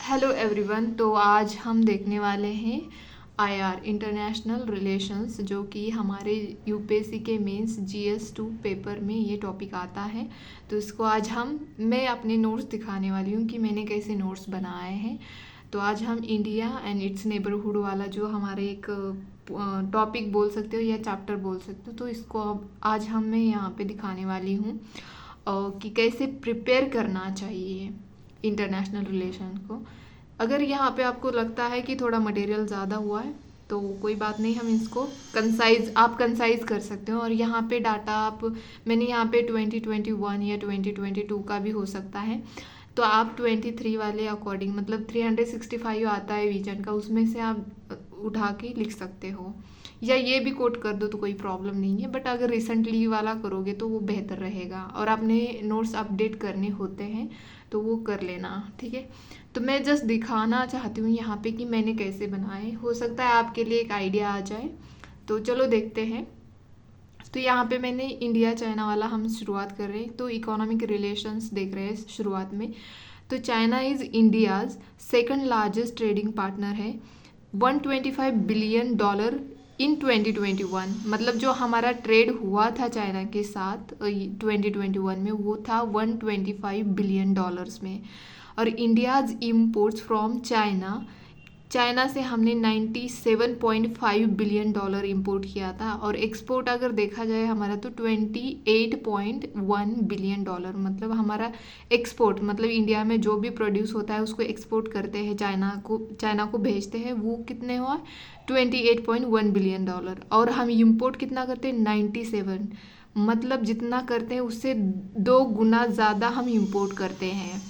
Hello everyone. तो आज हम देखने वाले हैं आईआर इंटरनेशनल रिलेशंस, जो कि हमारे यूपीएससी के मेंस जीएस 2 पेपर में ये टॉपिक आता है। तो इसको आज मैं अपने नोट्स दिखाने वाली हूँ कि मैंने कैसे नोट्स बनाए हैं। तो आज हम इंडिया एंड इट्स नेबरहुड वाला जो हमारे एक टॉपिक बोल सकते हो या चैप्टर बोल सकते हो, तो इसको अब आज मैं यहाँ पे दिखाने वाली हूँ कि कैसे प्रिपेयर करना चाहिए इंटरनेशनल रिलेशन को। अगर यहाँ पे आपको लगता है कि थोड़ा मटेरियल ज़्यादा हुआ है तो कोई बात नहीं, हम इसको कंसाइज कर सकते हो। और यहाँ पे डाटा मैंने यहाँ पे 2021 या 2022 का भी हो सकता है, तो आप 23 वाले अकॉर्डिंग, मतलब 365 आता है विजन का, उसमें से आप उठा के लिख सकते हो, या ये भी कोट कर दो तो कोई प्रॉब्लम नहीं है। बट अगर रिसेंटली वाला करोगे तो वो बेहतर रहेगा, और आपने नोट्स अपडेट करने होते हैं तो वो कर लेना, ठीक है। तो मैं जस्ट दिखाना चाहती हूँ यहाँ पे कि मैंने कैसे बनाए, हो सकता है आपके लिए एक आइडिया आ जाए। तो चलो देखते हैं। तो यहाँ पे मैंने इंडिया चाइना वाला हम शुरुआत कर रहे हैं। तो इकोनॉमिक रिलेशंस देख रहे हैं शुरुआत में। तो China is India's second largest trading partner है, $125 बिलियन इन 2021। मतलब जो हमारा ट्रेड हुआ था चाइना के साथ 2021 में, वो था $125 बिलियन में। और इंडियाज़ इम्पोर्ट्स फ्रॉम चाइना से हमने $97.5 बिलियन इम्पोर्ट किया था। और एक्सपोर्ट अगर देखा जाए हमारा तो $28.1 बिलियन। मतलब हमारा एक्सपोर्ट, मतलब इंडिया में जो भी प्रोड्यूस होता है उसको एक्सपोर्ट करते हैं, चाइना को भेजते हैं, वो कितने हुआ, $28.1 बिलियन। और हम इम्पोर्ट कितना करते हैं, 97, मतलब जितना करते हैं उससे 2 गुना ज़्यादा हम इम्पोर्ट करते हैं।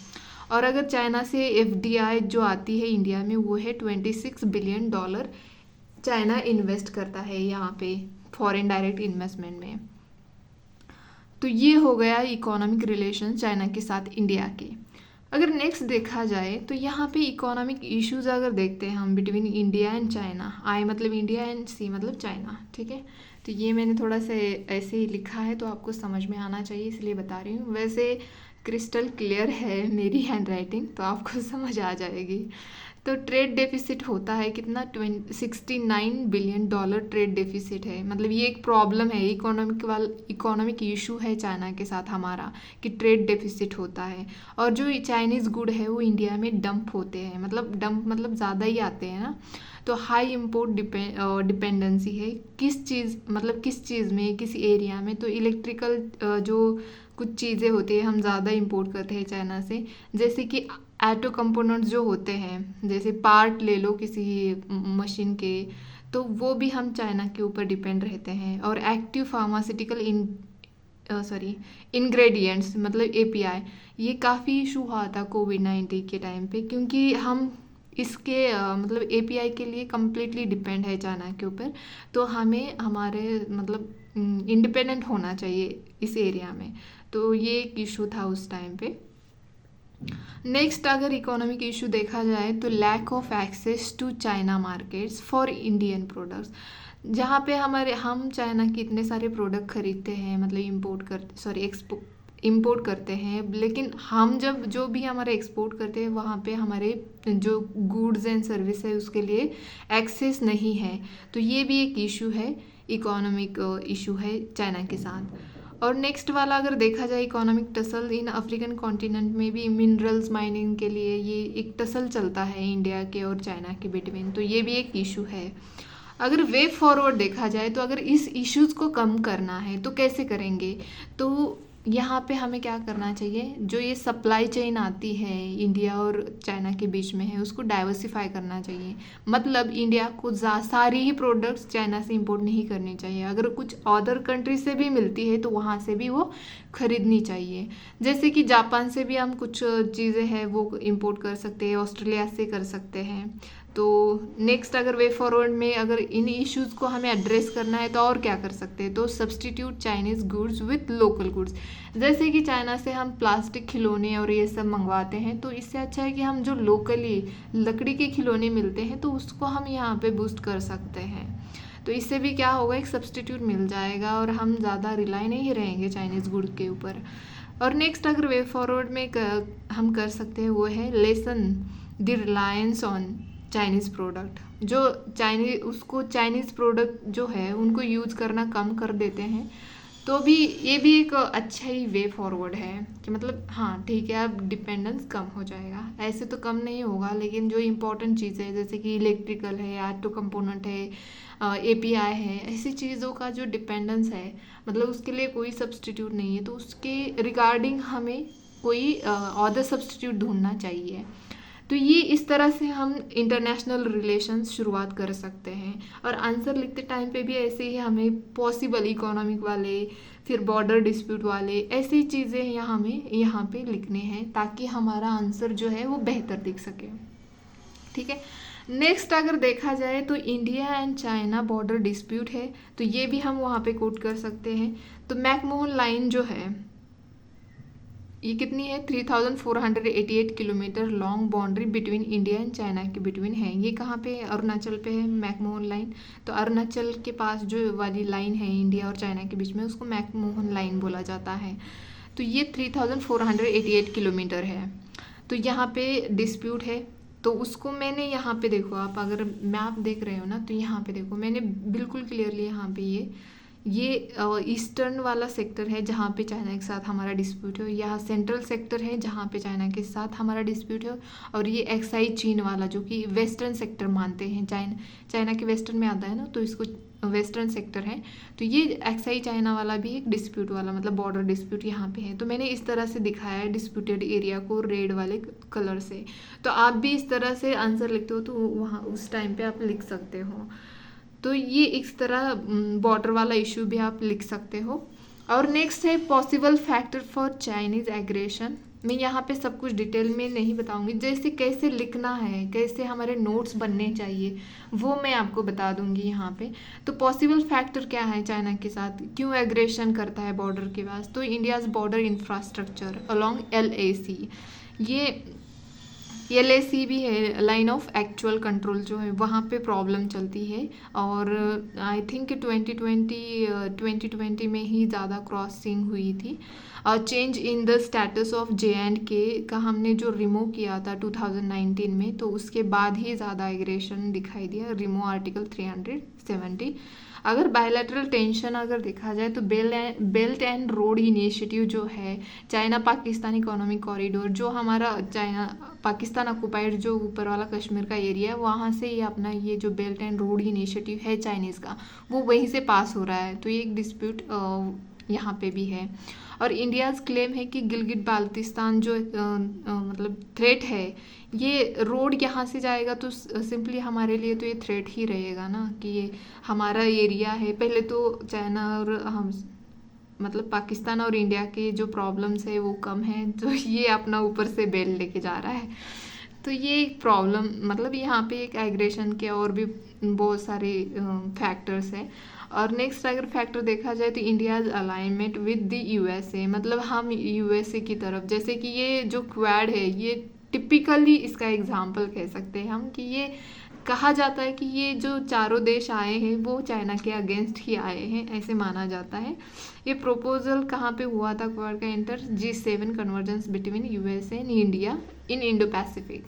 और अगर चाइना से एफडीआई जो आती है इंडिया में, वो है $26 बिलियन चाइना इन्वेस्ट करता है यहाँ पे फॉरेन डायरेक्ट इन्वेस्टमेंट में। तो ये हो गया इकोनॉमिक रिलेशन चाइना के साथ इंडिया के। अगर नेक्स्ट देखा जाए तो यहाँ पे इकोनॉमिक इश्यूज अगर देखते हैं हम बिटवीन इंडिया एंड चाइना, आई मतलब इंडिया एंड सी मतलब चाइना, ठीक है। तो ये मैंने थोड़ा सा ऐसे ही लिखा है तो आपको समझ में आना चाहिए, इसलिए बता रही हूँ। वैसे क्रिस्टल क्लियर है मेरी हैंड राइटिंग, तो आपको समझ आ जाएगी। तो ट्रेड डेफिसिट होता है कितना, $69 बिलियन ट्रेड डेफिसिट है। मतलब ये एक प्रॉब्लम है, इकोनॉमिक इशू है चाइना के साथ हमारा, कि ट्रेड डेफिसिट होता है। और जो चाइनीज़ गुड है वो इंडिया में डंप होते हैं, मतलब ज़्यादा ही आते हैं ना। तो हाई इम्पोर्ट डिपेंडेंसी है, किस चीज़ में, किस एरिया में। तो इलेक्ट्रिकल जो कुछ चीज़ें होती है हम ज़्यादा इंपोर्ट करते हैं चाइना से, जैसे कि ऑटो कंपोनेंट्स जो होते हैं, जैसे पार्ट ले लो किसी मशीन के, तो वो भी हम चाइना के ऊपर डिपेंड रहते हैं। और एक्टिव फार्मास्यूटिकल इंग्रेडिएंट्स मतलब एपीआई, ये काफ़ी इशू हुआ था कोविड-19 के टाइम पे, क्योंकि हम इसके मतलब एपीआई के लिए कम्प्लीटली डिपेंड है चाइना के ऊपर। तो हमें हमारे मतलब इंडिपेंडेंट होना चाहिए इस एरिया में। तो ये एक इशू था उस टाइम पे। नेक्स्ट अगर इकोनॉमिक इशू देखा जाए तो lack of access to China markets for Indian products, जहाँ पे हम चाइना के इतने सारे प्रोडक्ट खरीदते हैं, मतलब इंपोर्ट करते हैं, लेकिन हम जब जो भी हमारे एक्सपोर्ट करते हैं वहाँ पे हमारे जो गुड्स एंड सर्विस है उसके लिए एक्सेस नहीं है। तो ये भी एक इशू है, इकोनॉमिक इशू है चाइना के साथ। और नेक्स्ट वाला अगर देखा जाए इकोनॉमिक टसल इन अफ्रीकन कॉन्टिनेंट में भी मिनरल्स माइनिंग के लिए ये एक टसल चलता है इंडिया के और चाइना के बिटवीन, तो ये भी एक इशू है। अगर वे फॉरवर्ड देखा जाए तो अगर इस इश्यूज़ को कम करना है तो कैसे करेंगे, तो यहाँ पे हमें क्या करना चाहिए, जो ये सप्लाई चेन आती है इंडिया और चाइना के बीच में है उसको डाइवर्सिफाई करना चाहिए। मतलब इंडिया को सारी ही प्रोडक्ट्स चाइना से इंपोर्ट नहीं करनी चाहिए, अगर कुछ अदर कंट्री से भी मिलती है तो वहाँ से भी वो खरीदनी चाहिए। जैसे कि जापान से भी हम कुछ चीज़ें हैं वो इंपोर्ट कर सकते हैं, ऑस्ट्रेलिया से कर सकते हैं। तो नेक्स्ट अगर वे फॉरवर्ड में अगर इन इश्यूज़ को हमें एड्रेस करना है तो और क्या कर सकते हैं, तो substitute Chinese goods with local goods. जैसे कि चाइना से हम प्लास्टिक खिलौने और ये सब मंगवाते हैं, तो इससे अच्छा है कि हम जो लोकली लकड़ी के खिलौने मिलते हैं तो उसको हम यहाँ पे बूस्ट कर सकते हैं। तो इससे भी क्या होगा, एक सब्सटीट्यूट मिल जाएगा और हम ज़्यादा रिलाई नहीं रहेंगे चाइनीज़ गुड के ऊपर। और नेक्स्ट अगर वे फॉरवर्ड में हम कर सकते हैं वो है lesson the reliance on Chinese product, जो चाइनीज़ प्रोडक्ट जो है उनको यूज़ करना कम कर देते हैं, तो भी ये भी एक अच्छा ही वे फॉरवर्ड है कि मतलब हाँ ठीक है, अब डिपेंडेंस कम हो जाएगा। ऐसे तो कम नहीं होगा, लेकिन जो इम्पोर्टेंट चीज़ें हैं जैसे कि इलेक्ट्रिकल है, ऑटो कंपोनेंट है, एपीआई है, ऐसी चीज़ों का जो डिपेंडेंस है मतलब उसके लिए कोई सब्स्टिट्यूट नहीं है, तो उसके रिगार्डिंग हमें कोई अदर सब्स्टिट्यूट ढूंढना चाहिए। तो ये इस तरह से हम इंटरनेशनल रिलेशंस शुरुआत कर सकते हैं। और आंसर लिखते टाइम पे भी ऐसे ही हमें पॉसिबल इकोनॉमिक वाले, फिर बॉर्डर डिस्प्यूट वाले, ऐसी चीज़ें हमें यहाँ पे लिखने हैं ताकि हमारा आंसर जो है वो बेहतर दिख सके। ठीक है, नेक्स्ट अगर देखा जाए तो India and China border dispute है, तो ये भी हम वहाँ पे कोट कर सकते हैं। तो मैकमोहन लाइन जो है ये कितनी है, 3488 kilometre long boundary between India and China के बिटवीन है। ये कहाँ पे है, अरुणाचल पे है मैकमोहन लाइन। तो अरुणाचल के पास जो वाली लाइन है इंडिया और चाइना के बीच में, उसको मैकमोहन लाइन बोला जाता है। तो ये 3488 किलोमीटर है। तो यहाँ पे डिस्प्यूट है, तो उसको मैंने यहाँ पे देखो, आप अगर मैप देख रहे हो ना, तो यहाँ पे देखो मैंने बिल्कुल क्लियरली यहाँ पे ये ईस्टर्न वाला सेक्टर है जहाँ पे चाइना के साथ हमारा डिस्प्यूट है, यहाँ सेंट्रल सेक्टर है जहाँ पे चाइना के साथ हमारा डिस्प्यूट है, और ये एक्साई चीन वाला जो कि वेस्टर्न सेक्टर मानते हैं, चाइना के वेस्टर्न में आता है ना, तो इसको वेस्टर्न सेक्टर है। तो ये एक्साई चाइना वाला भी एक डिस्प्यूट वाला मतलब बॉर्डर डिस्प्यूट यहाँ पे है। तो मैंने इस तरह से दिखाया है डिस्प्यूटेड एरिया को रेड वाले कलर से। तो आप भी इस तरह से आंसर लिखते हो तो वहाँ उस टाइम पे आप लिख सकते हो। तो ये इस तरह बॉर्डर वाला इशू भी आप लिख सकते हो। और नेक्स्ट है possible factor for Chinese aggression. मैं यहाँ पे सब कुछ डिटेल में नहीं बताऊंगी, जैसे कैसे लिखना है, कैसे हमारे नोट्स बनने चाहिए, वो मैं आपको बता दूंगी यहाँ पे। तो पॉसिबल फैक्टर क्या है चाइना के साथ, क्यों एग्रेशन करता है बॉर्डर के पास, तो India's border infrastructure along LAC, ये LAC भी है, लाइन ऑफ एक्चुअल कंट्रोल जो है वहाँ पे प्रॉब्लम चलती है। और आई थिंक 2020 में ही ज़्यादा क्रॉसिंग हुई थी। Change in the status of JNK का हमने जो रिमूव किया था 2019 में, तो उसके बाद ही ज़्यादा एग्रेशन दिखाई दिया, रिमूव आर्टिकल 370। अगर बायलैटरल टेंशन अगर देखा जाए तो बेल्ट एंड रोड इनिशिएटिव जो है, चाइना पाकिस्तान इकोनॉमिक कॉरिडोर, जो हमारा चाइना पाकिस्तान ऑक्युपाइड जो ऊपर वाला कश्मीर का एरिया है, वहाँ से ये अपना ये जो बेल्ट एंड रोड इनिशिएटिव है चाइनीज़ का, वो वहीं से पास हो रहा है। तो ये एक डिस्प्यूट यहाँ पे भी है। और इंडियाज़ क्लेम है कि गिलगित बाल्टिस्तान जो मतलब थ्रेट है, ये रोड यहाँ से जाएगा तो सिंपली हमारे लिए तो ये थ्रेट ही रहेगा ना, कि ये हमारा एरिया है। पहले तो चाइना और हम मतलब पाकिस्तान और इंडिया के जो प्रॉब्लम्स है वो कम है, तो ये अपना ऊपर से बेल लेके जा रहा है। तो ये एक प्रॉब्लम मतलब यहाँ पे एक एग्रेशन के और भी बहुत सारे फैक्टर्स हैं। और नेक्स्ट अगर फैक्टर देखा जाए तो India's alignment with the USA, मतलब हम USA की तरफ, जैसे कि ये जो क्वाड है ये टिपिकली इसका एग्जाम्पल कह सकते हैं हम, कि ये कहा जाता है कि ये जो चारों देश आए हैं वो चाइना के अगेंस्ट ही आए हैं, ऐसे माना जाता है। ये प्रपोजल कहाँ पे हुआ था क्वाड का enter, G7 convergence between USA and India in Indo Pacific.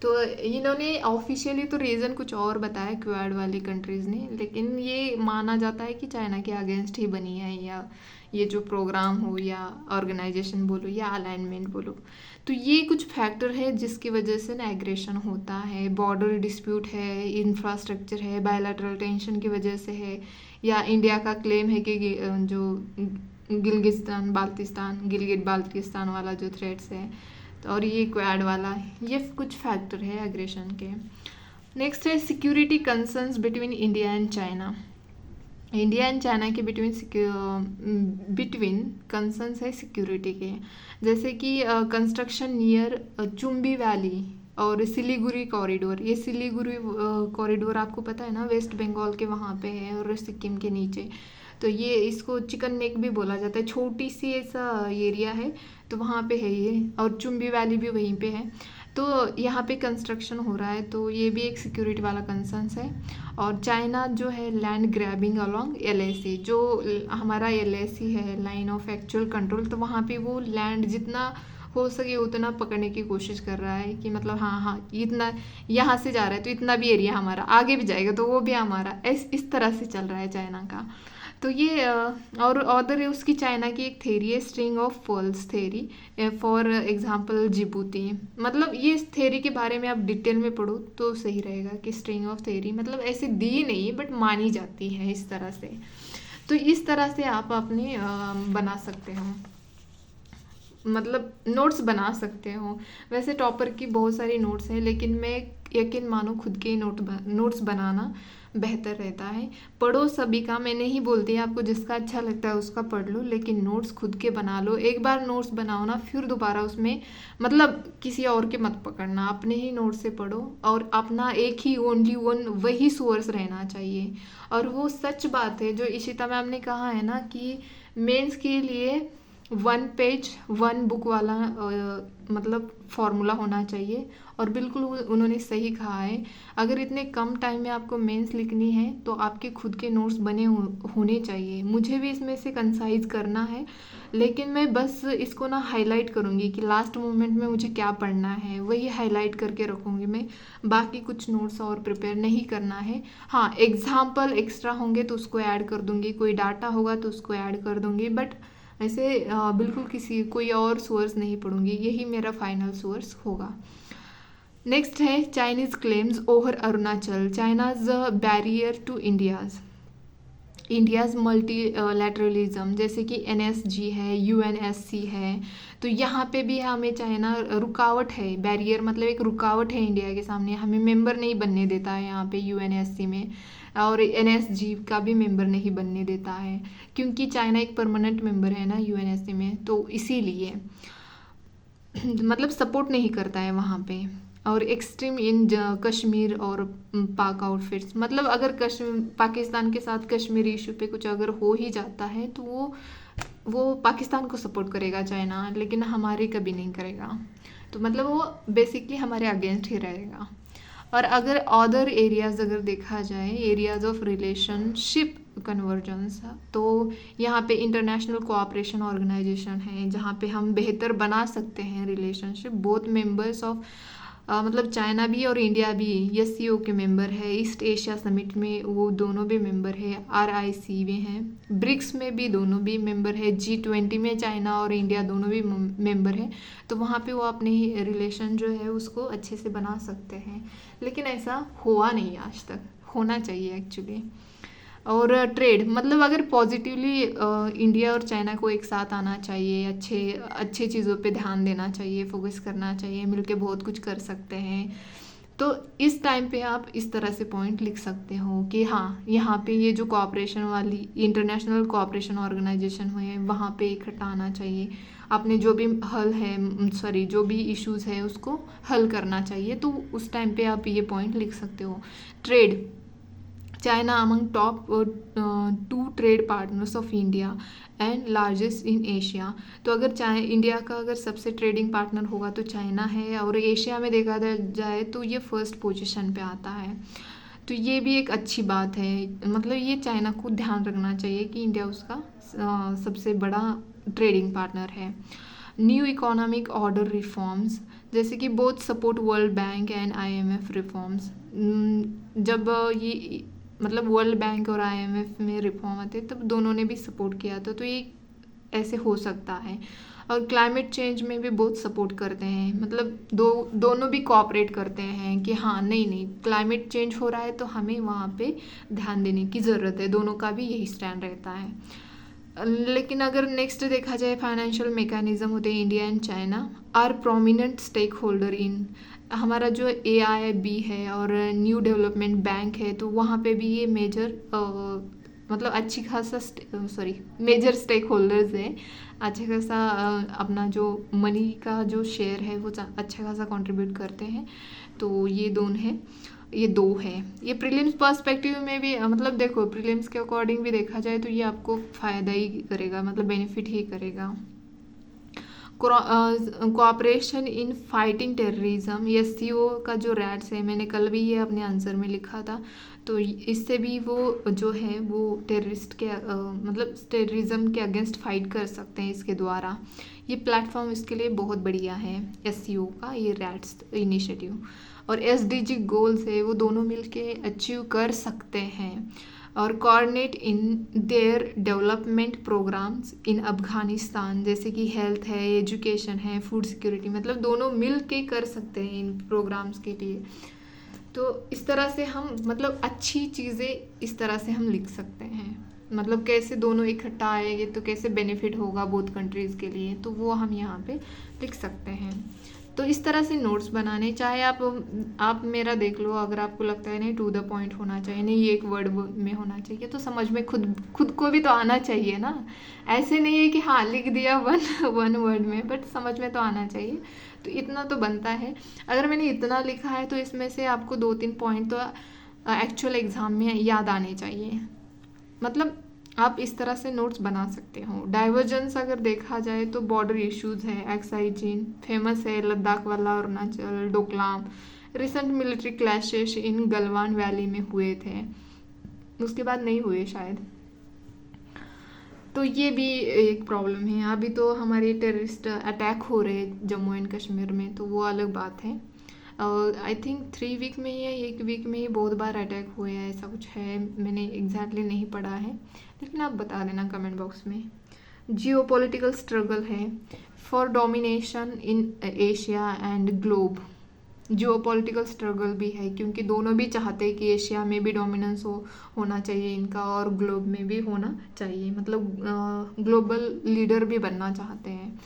तो इन्होंने ऑफिशियली तो रीज़न कुछ और बताया क्वाड वाली कंट्रीज़ ने, लेकिन ये माना जाता है कि चाइना के अगेंस्ट ही बनी है, या ये जो प्रोग्राम हो या ऑर्गेनाइजेशन बोलो या अलाइनमेंट बोलो। तो ये कुछ फैक्टर है जिसकी वजह से ना एग्रेशन होता है, बॉर्डर डिस्प्यूट है, इंफ्रास्ट्रक्चर है, बायलैटरल टेंशन की वजह से है, या इंडिया का क्लेम है कि जो गिलगित बाल्टिस्तान वाला जो थ्रेट्स है, और ये क्वाड वाला, ये कुछ फैक्टर है एग्रेशन के। नेक्स्ट है security concerns between India and China. India and China के बिटवीन कंसर्न्स है सिक्योरिटी के, जैसे कि कंस्ट्रक्शन नियर चुम्बी वैली और सिलीगुड़ी कॉरिडोर। ये सिलीगुड़ी कॉरिडोर आपको पता है ना, वेस्ट बंगाल के वहाँ पे है और सिक्किम के नीचे। तो ये इसको चिकन नेक भी बोला जाता है, छोटी सी ऐसा एरिया है, तो वहाँ पे है ये, और चुम्बी वैली भी वहीं पे है। तो यहाँ पे कंस्ट्रक्शन हो रहा है, तो ये भी एक सिक्योरिटी वाला कंसर्न्स है। और चाइना जो है लैंड ग्रैबिंग अलोंग LAC, जो हमारा LAC है लाइन ऑफ एक्चुअल कंट्रोल, तो वहाँ पे वो लैंड जितना हो सके उतना पकड़ने की कोशिश कर रहा है कि मतलब हाँ हाँ इतना यहाँ से जा रहा है तो इतना भी एरिया हमारा, आगे भी जाएगा तो वो भी हमारा, इस तरह से चल रहा है चाइना का। तो ये और अदर है उसकी चाइना की एक थेरी है, string of pearls theory, for example Djibouti. मतलब ये इस थेरी के बारे में आप डिटेल में पढ़ो तो सही रहेगा कि स्ट्रिंग ऑफ थेरी मतलब ऐसे दी नहीं बट मानी जाती है इस तरह से। तो इस तरह से आप अपने बना सकते हो, मतलब नोट्स बना सकते हो। वैसे टॉपर की बहुत सारी नोट्स हैं लेकिन मैं यकीन मानो खुद के ही नोट्स बनाना बेहतर रहता है। पढ़ो सभी का, मैं नहीं बोलती आपको जिसका अच्छा लगता है उसका पढ़ लो, लेकिन नोट्स खुद के बना लो। एक बार नोट्स बनाओ ना फिर दोबारा उसमें मतलब किसी और के मत पकड़ना, अपने ही नोट्स से पढ़ो और अपना एक ही ओनली वन वही सोर्स रहना चाहिए। और वो सच बात है जो इशिता मैम ने कहा है ना कि मेंस के लिए 1 पेज 1 बुक वाला मतलब फॉर्मूला होना चाहिए। और बिल्कुल उन्होंने सही कहा है, अगर इतने कम टाइम में आपको मेंस लिखनी है तो आपके खुद के नोट्स बने होने चाहिए। मुझे भी इसमें से कंसाइज करना है लेकिन मैं बस इसको ना हाईलाइट करूँगी कि लास्ट मोमेंट में मुझे क्या पढ़ना है वही हाईलाइट करके रखूँगी मैं, बाकी कुछ नोट्स और प्रिपेयर नहीं करना है। हाँ एग्जाम्पल एक्स्ट्रा होंगे तो उसको ऐड कर दूँगी, कोई डाटा होगा तो उसको ऐड कर दूँगी, बट ऐसे बिल्कुल किसी कोई और सोर्स नहीं पढ़ूंगी, यही मेरा फाइनल सोर्स होगा। नेक्स्ट है Chinese claims over Arunachal, China's barrier to India's multilateralism, जैसे कि NSG है, UNSC है। तो यहाँ पे भी हमें चाइना रुकावट है, बैरियर मतलब एक रुकावट है इंडिया के सामने, हमें मेंबर नहीं बनने देता है यहाँ पे UNSC में, और NSG का भी मेंबर नहीं बनने देता है क्योंकि चाइना एक परमानेंट मेंबर है ना UNSC में, तो इसीलिए मतलब सपोर्ट नहीं करता है वहाँ पे। और एक्सट्रीम इन कश्मीर और पाक आउटफिट्स, मतलब अगर पाकिस्तान के साथ कश्मीर इशू पे कुछ अगर हो ही जाता है तो वो पाकिस्तान को सपोर्ट करेगा चाइना, लेकिन हमारे कभी नहीं करेगा। तो मतलब वो बेसिकली हमारे अगेंस्ट ही रहेगा। और अगर अदर एरियाज़ अगर देखा जाए, एरियाज ऑफ रिलेशनशिप कन्वर्जेंस, तो यहाँ पे इंटरनेशनल कोऑपरेशन ऑर्गेनाइजेशन है जहाँ पे हम बेहतर बना सकते हैं रिलेशनशिप। बोथ मेंबर्स ऑफ मतलब चाइना भी और इंडिया भी SCO के मेंबर है, ईस्ट एशिया समिट में वो दोनों भी मेंबर है, RIC में है, ब्रिक्स में भी दोनों भी मेंबर है, G20 में चाइना और इंडिया दोनों भी मेंबर है। तो वहाँ पे वो अपने रिलेशन जो है उसको अच्छे से बना सकते हैं, लेकिन ऐसा हुआ नहीं आज तक, होना चाहिए एक्चुअली। और ट्रेड मतलब अगर पॉजिटिवली इंडिया और चाइना को एक साथ आना चाहिए, अच्छे चीज़ों पे ध्यान देना चाहिए, फोकस करना चाहिए, मिलके बहुत कुछ कर सकते हैं। तो इस टाइम पे आप इस तरह से पॉइंट लिख सकते हो कि हाँ यहाँ पे ये जो कोऑपरेशन वाली इंटरनेशनल कोऑपरेशन ऑर्गेनाइजेशन हुए वहाँ पे इकट्ठा आना चाहिए, आपने जो भी जो भी इश्यूज़ है उसको हल करना चाहिए। तो उस टाइम पे आप ये पॉइंट लिख सकते हो। Trade, China among top 2 trade partners of India and largest in Asia. तो अगर इंडिया का अगर सबसे ट्रेडिंग पार्टनर होगा तो चाइना है, और एशिया में देखा जाए तो ये फर्स्ट पोजीशन पे आता है। तो ये भी एक अच्छी बात है, मतलब ये चाइना को ध्यान रखना चाहिए कि इंडिया उसका सबसे बड़ा ट्रेडिंग पार्टनर है। न्यू इकोनॉमिक ऑर्डर रिफॉर्म्स, जैसे कि both support world bank and IMF reforms. जब ये मतलब वर्ल्ड बैंक और IMF में रिफॉर्म आते तब दोनों ने भी सपोर्ट किया था, तो ये ऐसे हो सकता है। और क्लाइमेट चेंज में भी बहुत सपोर्ट करते हैं, मतलब दोनों भी कोऑपरेट करते हैं कि हाँ नहीं क्लाइमेट चेंज हो रहा है तो हमें वहाँ पे ध्यान देने की ज़रूरत है, दोनों का भी यही स्टैंड रहता है। लेकिन अगर नेक्स्ट देखा जाए फाइनेंशियल मैकेनिज्म होते हैं, India and China are prominent stake holder in, हमारा जो AIIB है और न्यू डेवलपमेंट बैंक है, तो वहाँ पे भी ये मेजर मतलब अच्छी खासा मेजर स्टेक होल्डर्स है, अच्छा खासा अपना जो मनी का जो शेयर है वो अच्छा खासा कंट्रीब्यूट करते हैं। तो ये दो है। ये प्रीलिम्स पर्सपेक्टिव में भी मतलब देखो प्रीलिम्स के अकॉर्डिंग भी देखा जाए तो ये आपको फ़ायदा ही करेगा, मतलब बेनिफिट ही करेगा। Cooperation in fighting terrorism, SCO का जो रैट्स है, मैंने कल भी ये अपने आंसर में लिखा था, तो इससे भी वो जो है वो टेररिस्ट के मतलब टेररिज्म के अगेंस्ट फाइट कर सकते हैं इसके द्वारा। ये प्लेटफॉर्म इसके लिए बहुत बढ़िया है एससीओ का, ये रैट्स इनिशिएटिव। और एसडीजी गोल्स है वो दोनों मिलके अचीव कर सकते हैं। और coordinate in their development programs in Afghanistan, जैसे कि हेल्थ है, एजुकेशन है, फूड सिक्योरिटी, मतलब दोनों मिल के कर सकते हैं इन प्रोग्राम्स के लिए। तो इस तरह से हम मतलब अच्छी चीज़ें इस तरह से हम लिख सकते हैं, मतलब कैसे दोनों इकट्ठा आएंगे तो कैसे बेनिफिट होगा बोथ कंट्रीज़ के लिए, तो वो हम यहाँ पे लिख सकते हैं। तो इस तरह से नोट्स बनाने, चाहे आप मेरा देख लो, अगर आपको लगता है नहीं टू द पॉइंट होना चाहिए, नहीं ये एक वर्ड में होना चाहिए, तो समझ में खुद को भी तो आना चाहिए ना। ऐसे नहीं है कि हाँ लिख दिया वन वर्ड में, बट समझ में तो आना चाहिए। तो इतना तो बनता है। अगर मैंने इतना लिखा है तो इसमें से आपको 2-3 पॉइंट तो एक्चुअल एग्जाम में याद आने चाहिए। मतलब आप इस तरह से नोट्स बना सकते हो। डाइवर्जेंस अगर देखा जाए तो बॉर्डर इश्यूज है, एक्साइज चीन फेमस है, लद्दाख वाला, Arunachal, Doklam, recent military clashes in Galwan valley में हुए थे, उसके बाद नहीं हुए शायद। तो ये भी एक प्रॉब्लम है। अभी तो हमारे टेररिस्ट अटैक हो रहे हैं जम्मू एंड कश्मीर में, तो वो अलग बात है। आई थिंक 3 वीक में ही या 1 वीक में ही बहुत बार अटैक हुए हैं, ऐसा कुछ है, मैंने एग्जैक्टली नहीं पढ़ा है, लेकिन आप बता देना कमेंट बॉक्स में। जियो पॉलिटिकल स्ट्रगल है for domination in Asia and globe. Jio political struggle भी है क्योंकि दोनों भी चाहते हैं कि एशिया में भी डोमिनेंस होना चाहिए इनका, और ग्लोब में भी होना चाहिए, मतलब ग्लोबल लीडर भी बनना चाहते हैं।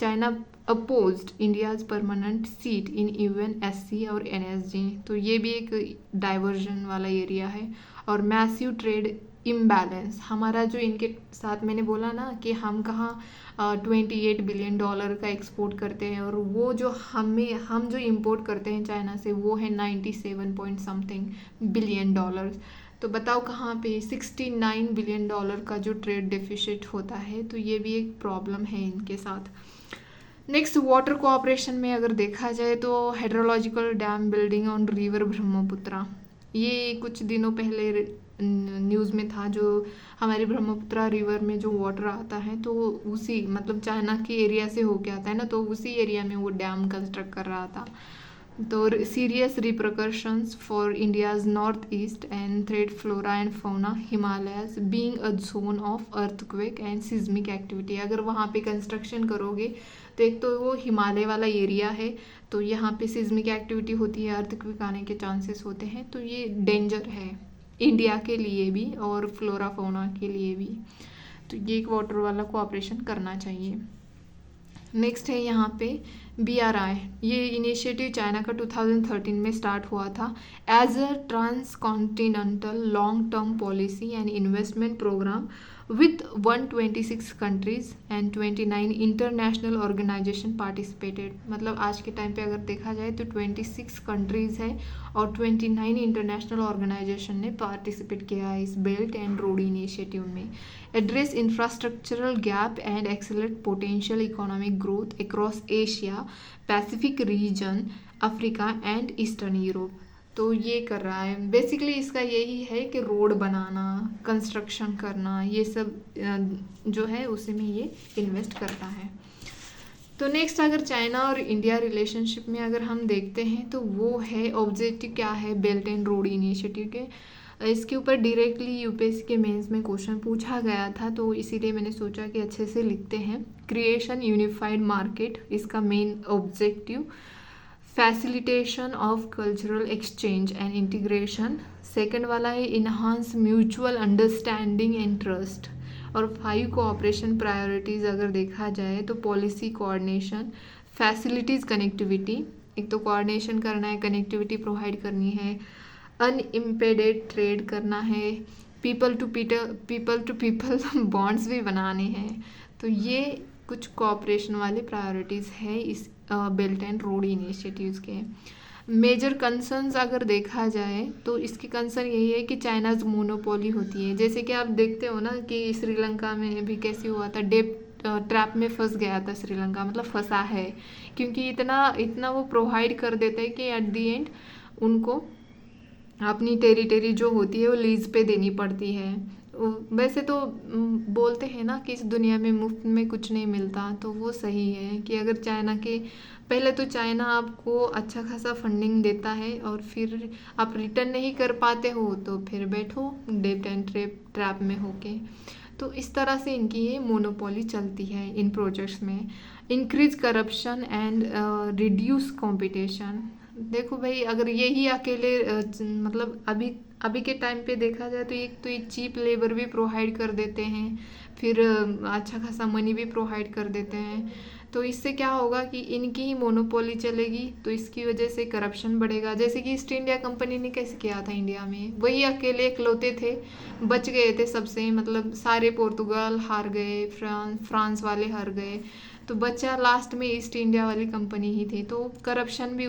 China opposed India's permanent seat in UNSC और एनएसजी, तो ये भी एक डाइवर्जन वाला एरिया है। और मैसिव ट्रेड इम्बैलेंस, हमारा जो इनके साथ मैंने बोला ना कि हम कहाँ 28 बिलियन डॉलर का एक्सपोर्ट करते हैं, और वो जो हम जो इंपोर्ट करते हैं चाइना से वो है 97 पॉइंट समथिंग बिलियन डॉलर। तो बताओ कहाँ पे 69 बिलियन डॉलर का जो ट्रेड डेफिसिट होता है, तो ये भी एक प्रॉब्लम है इनके साथ। नेक्स्ट वाटर कोऑपरेशन में अगर देखा जाए तो hydrological dam building on river Brahmaputra, ये कुछ दिनों पहले न्यूज़ में था। जो हमारे ब्रह्मपुत्रा रिवर में जो वाटर आता है तो उसी मतलब चाइना के एरिया से होके आता है ना, तो उसी एरिया में वो डैम कंस्ट्रक्ट कर रहा था। तो serious repercussions for India's north east and threat flora and fauna Himalayas being a zone of earthquake and seismic activity. अगर वहाँ पे कंस्ट्रक्शन करोगे तो एक तो वो हिमालय वाला एरिया है, तो यहाँ पे सिज्मिक एक्टिविटी होती है, अर्थक्वेक आने के चांसेस होते हैं, तो ये डेंजर है इंडिया के लिए भी और फ्लोरा फौना के लिए भी। तो ये एक वाटर वाला कोऑपरेशन करना चाहिए। नेक्स्ट है यहाँ पे BRI, ये इनिशिएटिव चाइना का 2013 में स्टार्ट हुआ था as a trans continental long term policy and investment programme with 126 countries and 29 international organisation participated. मतलब आज के टाइम पे अगर देखा जाए तो 26 कंट्रीज़ है और 29 इंटरनेशनल ऑर्गेनाइजेशन ने पार्टिसिपेट किया है इस बेल्ट एंड रोड इनिशिएटिव में। Address infrastructural gap and accelerate potential economic growth across Asia Pacific region, Africa and eastern Europe. तो ये कर रहा है बेसिकली, इसका यही है कि रोड बनाना, कंस्ट्रक्शन करना, ये सब जो है उसी में ये इन्वेस्ट करता है। तो नेक्स्ट अगर चाइना और इंडिया रिलेशनशिप में अगर हम देखते हैं तो वो है ऑब्जेक्टिव क्या है बेल्ट एंड रोड इनिशिएटिव के। इसके ऊपर डायरेक्टली यूपीएससी के मेंस में क्वेश्चन पूछा गया था, तो इसीलिए मैंने सोचा कि अच्छे से लिखते हैं। क्रिएशन यूनिफाइड मार्केट इसका main objective, facilitation of cultural exchange and integration, second वाला है enhance mutual understanding and trust. और 5 कोऑपरेशन प्रायोरिटीज़ अगर देखा जाए तो पॉलिसी कोऑर्डिनेशन, फैसिलिटीज़ कनेक्टिविटी, एक तो कोऑर्डिनेशन करना है, कनेक्टिविटी प्रोवाइड करनी है, अनइम्पेडेड ट्रेड करना है, पीपल टू पीपल बॉन्ड्स भी बनाने हैं। तो ये कुछ कोऑपरेशन वाले प्रायोरिटीज़ है इस बेल्ट एंड रोड इनिशिएटिव्स के। मेजर कंसर्न्स अगर देखा जाए तो इसकी कंसर्न यही है कि चाइनाज मोनोपोली होती है। जैसे कि आप देखते हो ना कि श्रीलंका में भी कैसे हुआ था, ट्रैप में फंस गया था श्रीलंका, मतलब फंसा है, क्योंकि इतना इतना वो प्रोवाइड कर देते हैं कि एट दी एंड उनको अपनी टेरिटरी जो होती है वो लीज पे देनी पड़ती है। वैसे तो बोलते हैं ना कि इस दुनिया में मुफ्त में कुछ नहीं मिलता, तो वो सही है कि अगर चाइना के पहले तो चाइना आपको अच्छा खासा फंडिंग देता है और फिर आप रिटर्न नहीं कर पाते हो तो फिर बैठो डेब्ट एंड ट्रैप में होके। तो इस तरह से इनकी ये मोनोपोली चलती है इन प्रोजेक्ट्स में। Increase corruption and reduce competition. देखो भाई, अगर यही अकेले मतलब अभी के टाइम पे देखा जाए तो एक तो ये चीप लेबर भी प्रोवाइड कर देते हैं, फिर अच्छा खासा मनी भी प्रोवाइड कर देते हैं। तो इससे क्या होगा कि इनकी ही मोनोपोली चलेगी, तो इसकी वजह से करप्शन बढ़ेगा। जैसे कि ईस्ट इंडिया कंपनी ने कैसे किया था इंडिया में, वही अकेले इकलौते थे, बच गए थे सबसे, मतलब सारे पोर्तुगाल हार गए, फ्रांस वाले हार गए, तो बचा लास्ट में ईस्ट इंडिया वाली कंपनी ही थी। तो करप्शन भी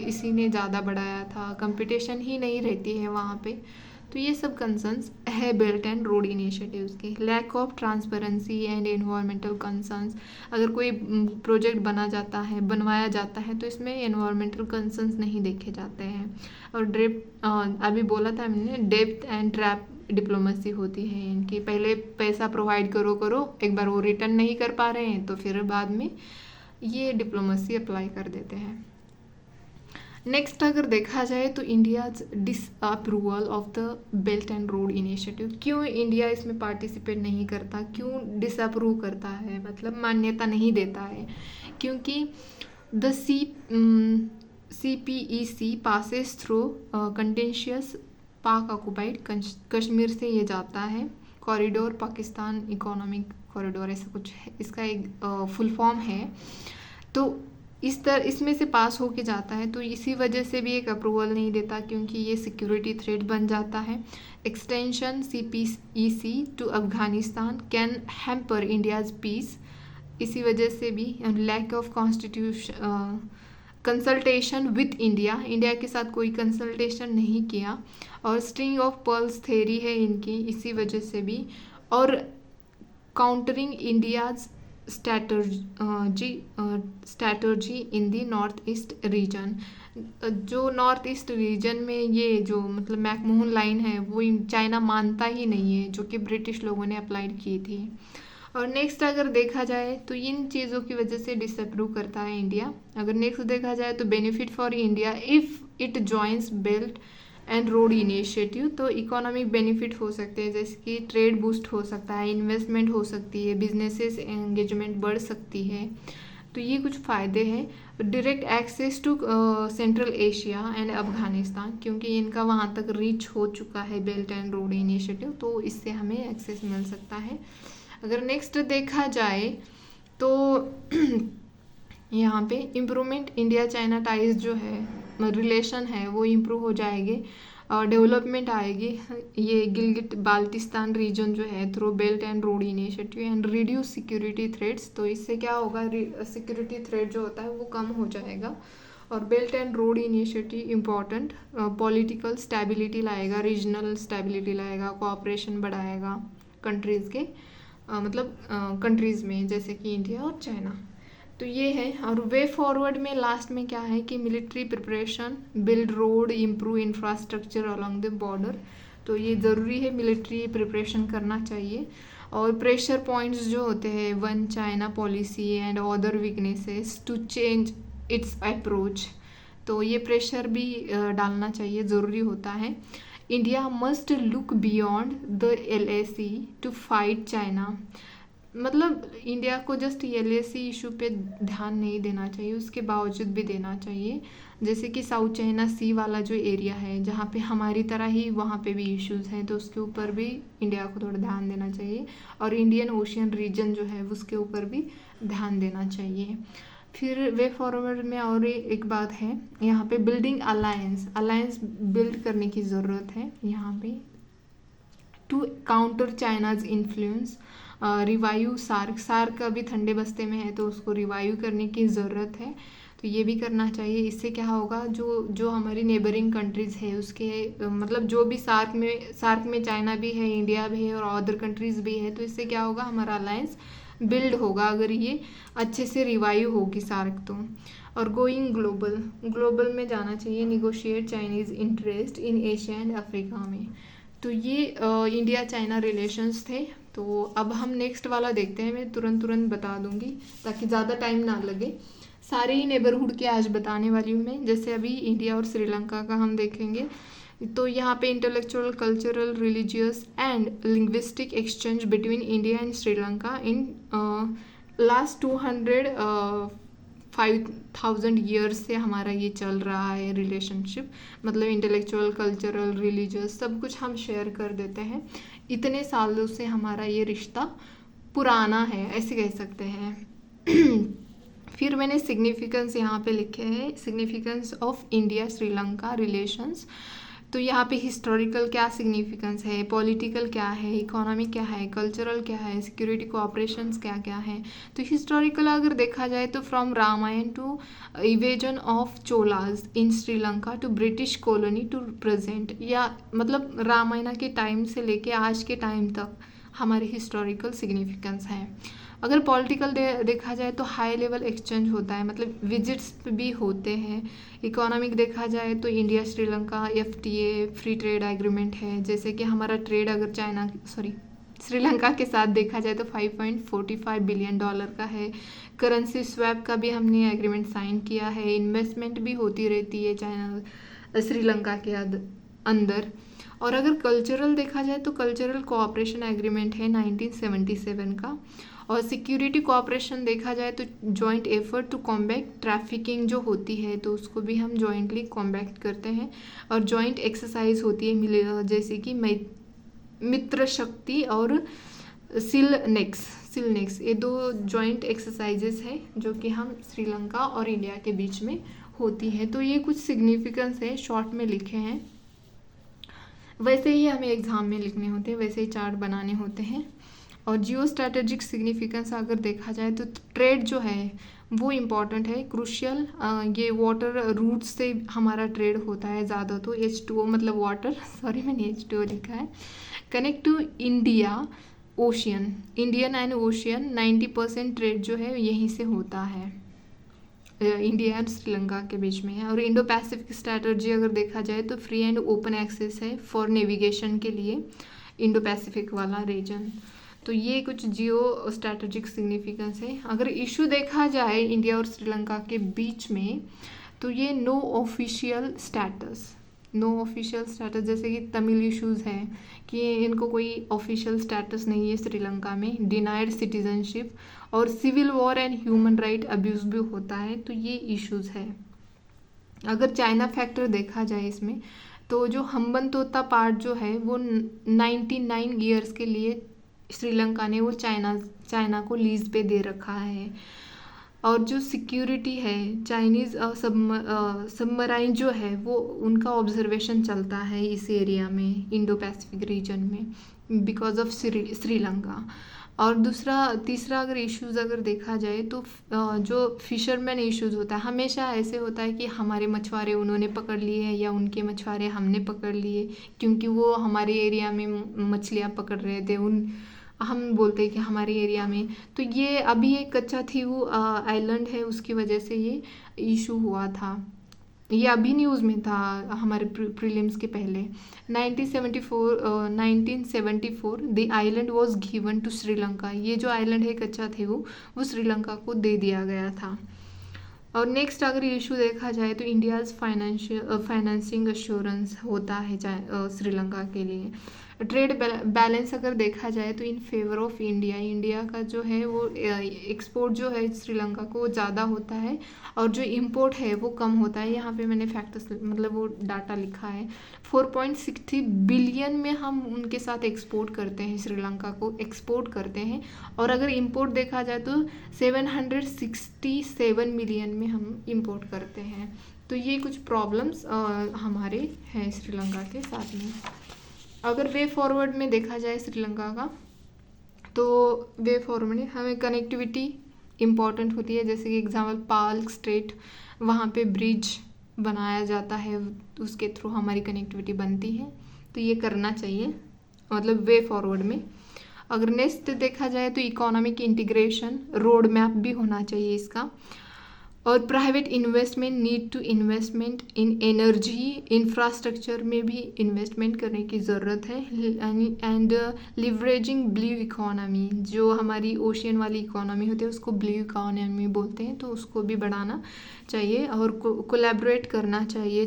इसी ने ज़्यादा बढ़ाया था, कंपटीशन ही नहीं रहती है वहाँ पे। तो ये सब कंसर्न्स है बेल्ट एंड रोड इनिशिएटिव्स के। Lack of transparency and environmental concerns. अगर कोई प्रोजेक्ट बनवाया जाता है तो इसमें एनवायरमेंटल कंसर्न्स नहीं देखे जाते हैं। और अभी बोला था हमने, डेप्थ एंड ट्रैप डिप्लोमेसी होती है इनकी। पहले पैसा प्रोवाइड करो, एक बार वो रिटर्न नहीं कर पा रहे हैं तो फिर बाद में ये डिप्लोमेसी अप्लाई कर देते हैं। नेक्स्ट अगर देखा जाए तो India's disapproval of the belt and road initiative. क्यों इंडिया इसमें पार्टिसिपेट नहीं करता, क्यों डिसअप्रूव करता है, मतलब मान्यता नहीं देता है? क्योंकि the CPEC passes through contentious पाक ऑक्युपाइड कश्मीर से ये जाता है। कॉरिडोर पाकिस्तान इकोनॉमिक कॉरिडोर ऐसा कुछ है, इसका एक फुल फॉर्म है। तो इसमें से पास होके जाता है, तो इसी वजह से भी एक अप्रूवल नहीं देता, क्योंकि ये सिक्योरिटी थ्रेट बन जाता है। Extension CPEC to Afghanistan can hamper India's peace. इसी वजह से भी lack of constitution consultation with India के साथ कोई कंसल्टेशन नहीं किया। और स्ट्रिंग ऑफ पर्ल्स थेरी है इनकी, इसी वजह से भी। और countering India's strategy in the north east region. जो नॉर्थ ईस्ट रीजन में ये जो मतलब मैकमोहन लाइन है वो चाइना मानता ही नहीं है, जो कि ब्रिटिश लोगों ने अप्लाई की थी। और नेक्स्ट अगर देखा जाए तो इन चीज़ों की वजह से डिसअप्रूव करता है इंडिया। अगर नेक्स्ट देखा जाए तो benefit for India if it joins belt and road initiative. तो इकोनॉमिक बेनिफिट हो सकते हैं, जैसे कि ट्रेड बूस्ट हो सकता है, इन्वेस्टमेंट हो सकती है, बिजनेसेस एंगेजमेंट बढ़ सकती है। तो ये कुछ फ़ायदे हैं। Direct access to Central Asia and Afghanistan, क्योंकि इनका वहाँ तक रीच हो चुका है बेल्ट एंड रोड इनिशिएटिव, तो इससे हमें एक्सेस मिल सकता है। अगर नेक्स्ट देखा जाए तो यहाँ पे इम्प्रूवमेंट इंडिया चाइना टाइज जो है रिलेशन है वो इम्प्रूव हो जाएंगे और डेवलपमेंट आएगी। ये गिलगिट बाल्टिस्तान रीजन जो है through belt and road initiative and reduce security threats. तो इससे क्या होगा, सिक्योरिटी थ्रेट जो होता है वो कम हो जाएगा। और belt and road initiative important political stability लाएगा, रीजनल स्टेबिलिटी लाएगा, कोऑपरेशन बढ़ाएगा कंट्रीज़ के कंट्रीज़ में, जैसे कि इंडिया और चाइना। तो ये है। और वे फॉरवर्ड में लास्ट में क्या है कि military preparation, build road, improve infrastructure along the border. तो ये ज़रूरी है, मिलिट्री प्रिपरेशन करना चाहिए। और प्रेशर पॉइंट्स जो होते हैं, one China policy and other weaknesses to change its approach. तो ये प्रेशर भी डालना चाहिए, ज़रूरी होता है। India must look beyond the LAC to fight China. मतलब इंडिया को जस्ट LAC इशू पे ध्यान नहीं देना चाहिए, उसके बावजूद भी देना चाहिए। जैसे कि साउथ चाइना सी वाला जो एरिया है जहाँ पे हमारी तरह ही वहाँ पे भी इश्यूज़ हैं, तो उसके ऊपर भी इंडिया को थोड़ा ध्यान देना चाहिए। और इंडियन ओशियन रीजन जो है उसके ऊपर भी ध्यान देना चाहिए। फिर वे फॉरवर्ड में और एक बात है, यहाँ पे बिल्डिंग अलायंस बिल्ड करने की ज़रूरत है यहाँ पे to counter China's influence. Revive SAARC अभी ठंडे बस्ते में है तो उसको रिवाइव करने की ज़रूरत है, तो ये भी करना चाहिए। इससे क्या होगा, जो हमारी नेबरिंग कंट्रीज़ है उसके मतलब जो भी सार्क में चाइना भी है, इंडिया भी है और अदर कंट्रीज़ भी है, तो इससे क्या होगा, हमारा अलायंस बिल्ड होगा अगर ये अच्छे से रिवाइव होगी सार्क तो। और गोइंग ग्लोबल, ग्लोबल में जाना चाहिए, negotiate Chinese interest in Asia and Africa में। तो ये इंडिया चाइना रिलेशंस थे। तो अब हम नेक्स्ट वाला देखते हैं, मैं तुरंत बता दूंगी ताकि ज़्यादा टाइम ना लगे। सारे ही नेबरहुड के आज बताने वाली हूँ मैं। जैसे अभी इंडिया और श्रीलंका का हम देखेंगे, तो यहाँ पे intellectual, cultural, religious and linguistic exchange between India and Sri Lanka in last 5,000 years से हमारा ये चल रहा है रिलेशनशिप। मतलब इंटेलेक्चुअल, कल्चरल, रिलीजियस सब कुछ हम शेयर कर देते हैं। इतने सालों से हमारा ये रिश्ता पुराना है, ऐसे कह सकते हैं। फिर मैंने सिग्निफिकेंस यहाँ पे लिखे हैं, significance of India Sri Lanka relations. तो यहाँ पे हिस्टोरिकल क्या सिग्निफिकेंस है, पॉलिटिकल क्या है, इकोनॉमिक क्या है, कल्चरल क्या है, सिक्योरिटी कोऑपरेशंस क्या क्या है। तो हिस्टोरिकल अगर देखा जाए तो from Ramayana to evasion of Cholas in Sri Lanka to British colony to present, या मतलब रामायण के टाइम से लेके आज के टाइम तक हमारे हिस्टोरिकल सिग्निफिकेंस है। अगर पॉलिटिकल देखा जाए तो हाई लेवल एक्सचेंज होता है, मतलब विजिट्स भी होते हैं। इकोनॉमिक देखा जाए तो India Sri Lanka FTA free trade agreement है, जैसे कि हमारा ट्रेड अगर श्रीलंका के साथ देखा जाए तो $5.45 बिलियन का है। करेंसी स्वैप का भी हमने एग्रीमेंट साइन किया है। इन्वेस्टमेंट भी होती रहती है चाइना श्रीलंका के अंदर। और अगर कल्चरल देखा जाए तो कल्चरल कोऑपरेशन एग्रीमेंट है 1977 का। और सिक्योरिटी कोऑपरेशन देखा जाए तो joint effort to combat trafficking जो होती है तो उसको भी हम जॉइंटली कॉम्बैट करते हैं। और जॉइंट एक्सरसाइज होती है जैसे कि मित्र शक्ति और सिल नेक्स, ये 2 जॉइंट एक्सरसाइजेस हैं जो कि हम श्रीलंका और इंडिया के बीच में होती है। तो ये कुछ सिग्निफिकेंस है, शॉर्ट में लिखे हैं। वैसे ही हमें एग्ज़ाम में लिखने होते हैं, वैसे ही चार्ट बनाने होते हैं। और जियो स्ट्रैटेजिक सिग्निफिकेंस अगर देखा जाए तो ट्रेड जो है वो इम्पॉर्टेंट है, क्रूशियल। ये वाटर रूट से हमारा ट्रेड होता है ज़्यादा, तो H2O मतलब वाटर, सॉरी मैंने H2O लिखा है। Connect to India ocean, Indian and ocean 90% trade जो है यहीं से होता है, इंडिया और श्रीलंका के बीच में है। और इंडो पैसिफिक स्ट्रैटेजी अगर देखा जाए तो फ्री एंड ओपन एक्सेस है फॉर नेविगेशन के लिए, इंडो पैसिफिक वाला रीजन। तो ये कुछ जियो स्ट्रैटेजिक सिग्निफिकेंस है। अगर इशू देखा जाए इंडिया और श्रीलंका के बीच में तो ये नो ऑफिशियल स्टेटस, जैसे कि तमिल इश्यूज़ हैं कि इनको कोई ऑफिशियल स्टेटस नहीं है श्रीलंका में, डिनाइड सिटीजनशिप, और civil war and human right abuse भी होता है। तो ये इश्यूज़ है। अगर चाइना फैक्टर देखा जाए इसमें तो जो हम्बनतोता पार्ट जो है वो 99 ईयर्स के लिए श्रीलंका ने वो चाइना को लीज पे दे रखा है। और जो सिक्योरिटी है, चाइनीज़ सबमराइन जो है वो उनका ऑब्जर्वेशन चलता है इस एरिया में, इंडो पैसिफिक रीजन में, बिकॉज ऑफ श्रीलंका। और तीसरा अगर इश्यूज़ अगर देखा जाए तो जो फिशरमैन इश्यूज़ होता है, हमेशा ऐसे होता है कि हमारे मछुआरे उन्होंने पकड़ लिए या उनके मछुआरे हमने पकड़ लिए, क्योंकि वो हमारे एरिया में मछलियाँ पकड़ रहे थे, हम बोलते हैं कि हमारे एरिया में। तो ये अभी एक कच्चा थी वो आइलैंड है, उसकी वजह से ये इशू हुआ था। ये अभी न्यूज़ में था हमारे प्रीलिम्स के पहले। 1974 the island was given to Sri Lanka, ये जो आइलैंड है कच्चा थे वो श्रीलंका को दे दिया गया था। और नेक्स्ट अगर इशू देखा जाए तो इंडियाज़ फाइनेंसिंग एश्योरेंस होता है श्रीलंका के लिए। ट्रेड बैलेंस अगर देखा जाए तो इन फेवर ऑफ इंडिया का जो है वो एक्सपोर्ट जो है श्रीलंका को वो ज़्यादा होता है और जो इंपोर्ट है वो कम होता है। यहाँ पे मैंने फैक्टर्स मतलब वो डाटा लिखा है। 4.60 बिलियन में हम उनके साथ एक्सपोर्ट करते हैं, श्रीलंका को एक्सपोर्ट करते हैं। और अगर इंपोर्ट देखा जाए तो 767 मिलियन में हम इंपोर्ट करते हैं। तो ये कुछ प्रॉब्लम्स हमारे हैं श्रीलंका के साथ में। अगर वे फॉरवर्ड में देखा जाए श्रीलंका का, तो वे फॉरवर्ड में हमें कनेक्टिविटी इम्पॉर्टेंट होती है। जैसे कि एग्जाम्पल पाल्क स्ट्रेट, वहाँ पे ब्रिज बनाया जाता है, उसके थ्रू हमारी कनेक्टिविटी बनती है। तो ये करना चाहिए मतलब वे फॉरवर्ड में। अगर नेक्स्ट देखा जाए तो इकोनॉमिक इंटीग्रेशन, रोड मैप भी होना चाहिए इसका। और private investment, need to investment in energy infrastructure में भी इन्वेस्टमेंट करने की ज़रूरत है। एंड लिवरेजिंग ब्लू इकोनॉमी, जो हमारी ओशियन वाली इकोनॉमी होती है उसको ब्लू इकोनॉमी बोलते हैं, तो उसको भी बढ़ाना चाहिए और कोलैबोरेट करना चाहिए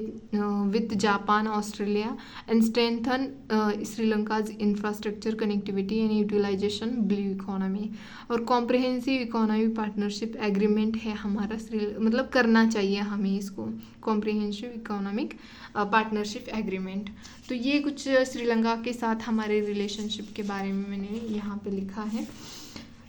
with Japan, Australia and strengthen Sri Lanka's infrastructure connectivity and utilization blue economy. और कॉम्प्रिहेंसिव इकोनॉमी पार्टनरशिप एग्रीमेंट है हमारा मतलब करना चाहिए हमें इसको, कॉम्प्रिहेंसिव इकोनॉमिक पार्टनरशिप एग्रीमेंट। तो ये कुछ श्रीलंका के साथ हमारे रिलेशनशिप के बारे में मैंने यहाँ पे लिखा है।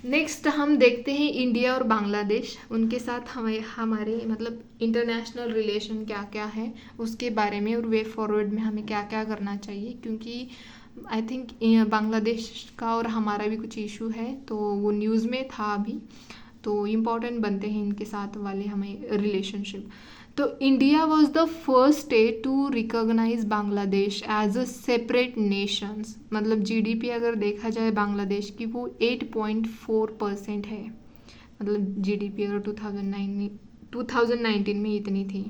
नेक्स्ट हम देखते हैं इंडिया और बांग्लादेश, उनके साथ हमारे मतलब इंटरनेशनल रिलेशन क्या क्या है उसके बारे में, और वे फॉरवर्ड में हमें क्या क्या करना चाहिए, क्योंकि आई थिंक बांग्लादेश का और हमारा भी कुछ इशू है, तो वो न्यूज़ में था अभी, तो इम्पॉर्टेंट बनते हैं इनके साथ वाले हमें रिलेशनशिप। तो India was the first state to recognise Bangladesh as a separate nations. मतलब जीडीपी अगर देखा जाए बांग्लादेश की वो 8.4% है, मतलब जीडीपी अगर 2019 में इतनी थी।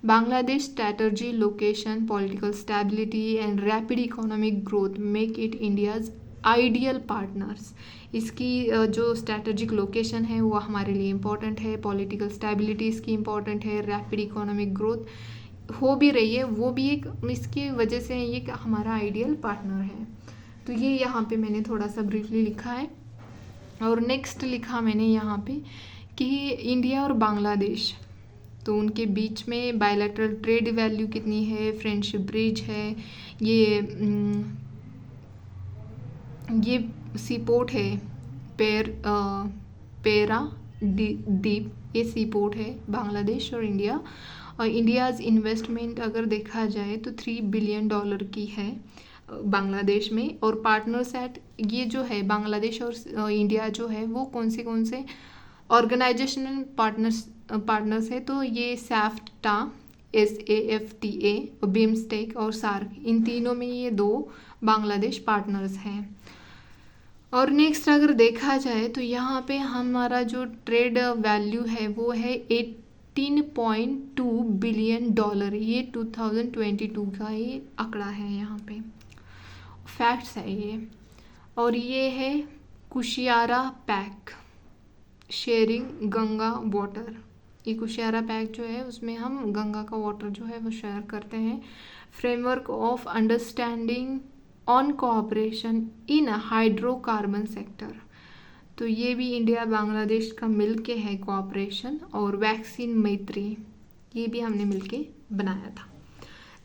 Bangladesh strategy, location, political stability and rapid economic growth make it India's ideal partners. इसकी जो स्ट्रैटेजिक लोकेशन है वो हमारे लिए इम्पॉर्टेंट है, पॉलिटिकल स्टेबिलिटी इसकी इम्पॉर्टेंट है, रैपिड इकोनॉमिक ग्रोथ हो भी रही है, वो भी एक इसकी वजह से ये हमारा आइडियल पार्टनर है। तो ये यहाँ पे मैंने थोड़ा सा ब्रीफली लिखा है। और नेक्स्ट लिखा मैंने यहाँ पे कि इंडिया और बांग्लादेश, तो उनके बीच में बायलैटरल ट्रेड वैल्यू कितनी है, फ्रेंडशिप ब्रिज है, ये सीपोर्ट है पेरा द्वीप, ये सीपोर्ट है बांग्लादेश और इंडिया। और इंडियाज़ इन्वेस्टमेंट अगर देखा जाए तो $3 बिलियन की है बांग्लादेश में। और पार्टनर्स एट, ये जो है बांग्लादेश और इंडिया जो है वो कौन से ऑर्गेनाइजेशनल पार्टनर्स है, तो ये सैफ्टा, SAFTA, बिम्स्टेक और सार्क, इन तीनों में ये 2 बांग्लादेश पार्टनर्स हैं। और नेक्स्ट अगर देखा जाए तो यहाँ पे हमारा जो ट्रेड वैल्यू है वो है $18.2 बिलियन, ये 2022 का ये आंकड़ा है, यहाँ पे फैक्ट्स है ये। और ये है Kushiyara pack, sharing Ganga water, ये कुशियारा पैक जो है उसमें हम गंगा का वाटर जो है वो शेयर करते हैं। Framework of understanding on cooperation in hydrocarbon sector, तो ये भी इंडिया बांग्लादेश का मिलके है कोऑपरेशन। और वैक्सीन मैत्री, ये भी हमने मिलके बनाया था।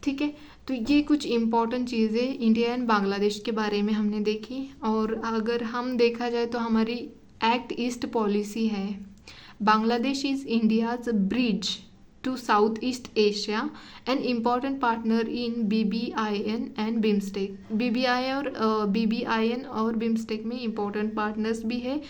ठीक है, तो ये कुछ इम्पॉर्टेंट चीज़ें इंडिया एंड बांग्लादेश के बारे में हमने देखी। और अगर हम देखा जाए तो हमारी एक्ट ईस्ट पॉलिसी है, Bangladesh is India's bridge to south east Asia and important partner in BBIN and BIMSTEC. BBIN और बिम्स्टेक में इम्पॉर्टेंट पार्टनर्स भी है,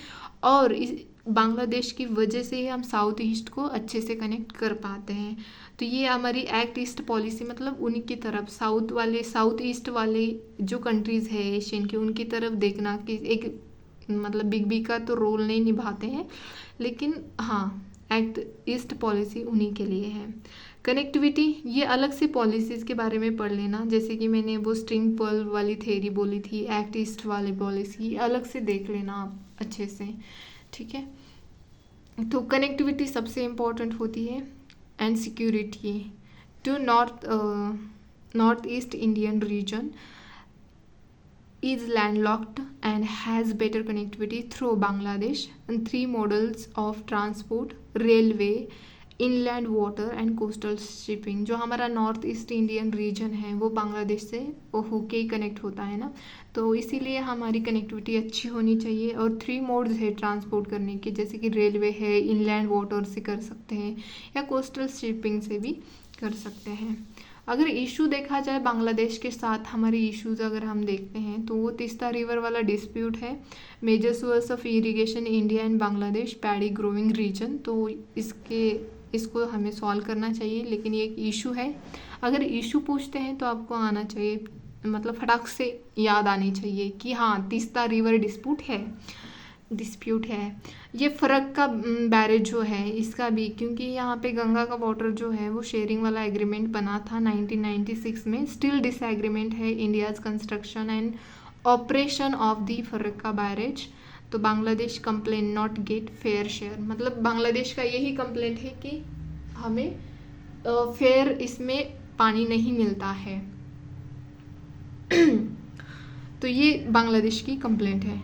और इस बांग्लादेश की वजह से ही हम साउथ ईस्ट को अच्छे से कनेक्ट कर पाते हैं। तो ये हमारी एक्ट ईस्ट पॉलिसी, मतलब उन्हीं की तरफ साउथ ईस्ट वाले जो कंट्रीज़ है एशियन के, उनकी तरफ देखना कि एक मतलब बिग बी का तो रोल नहीं निभाते हैं, लेकिन हाँ एक्ट ईस्ट पॉलिसी उन्हीं के लिए है। कनेक्टिविटी, ये अलग से पॉलिसीज़ के बारे में पढ़ लेना, जैसे कि मैंने वो स्ट्रिंग पर्ल वाली थ्योरी बोली थी, एक्ट ईस्ट वाली पॉलिसी अलग से देख लेना आप अच्छे से। ठीक है, तो कनेक्टिविटी सबसे इम्पोर्टेंट होती है। And security to north east Indian region is landlocked and has better connectivity through Bangladesh and 3 models of transport, railway, inland water and coastal shipping। जो हमारा नॉर्थ ईस्ट इंडियन रीजन है वो बांग्लादेश से वो होके ही कनेक्ट होता है ना, तो इसीलिए हमारी कनेक्टिविटी अच्छी होनी चाहिए। और 3 मोड्स है ट्रांसपोर्ट करने के, जैसे कि रेलवे है, इनलैंड वाटर से कर सकते हैं या कोस्टल शिपिंग से भी कर सकते हैं। अगर इशू देखा जाए बांग्लादेश के साथ, हमारे इश्यूज अगर हम देखते हैं तो वो तीस्ता रिवर वाला डिस्प्यूट है। Major source of irrigation India and Bangladesh, paddy growing region, तो इसको हमें सॉल्व करना चाहिए, लेकिन ये एक इशू है। अगर इशू पूछते हैं तो आपको आना चाहिए मतलब फटाक से याद आनी चाहिए कि हाँ तीस्ता रिवर डिस्प्यूट है। ये फ़र्क का बैरेज जो है इसका भी, क्योंकि यहाँ पे गंगा का वाटर जो है वो शेयरिंग वाला एग्रीमेंट बना था 1996 में। स्टिल डिसएग्रीमेंट है India's construction and operation of the फ़र्क का बैरेज। तो Bangladesh complain not gate fair share, मतलब बांग्लादेश का यही कंप्लेंट है कि हमें फेयर इसमें पानी नहीं मिलता है। तो ये बांग्लादेश की कंप्लेंट है।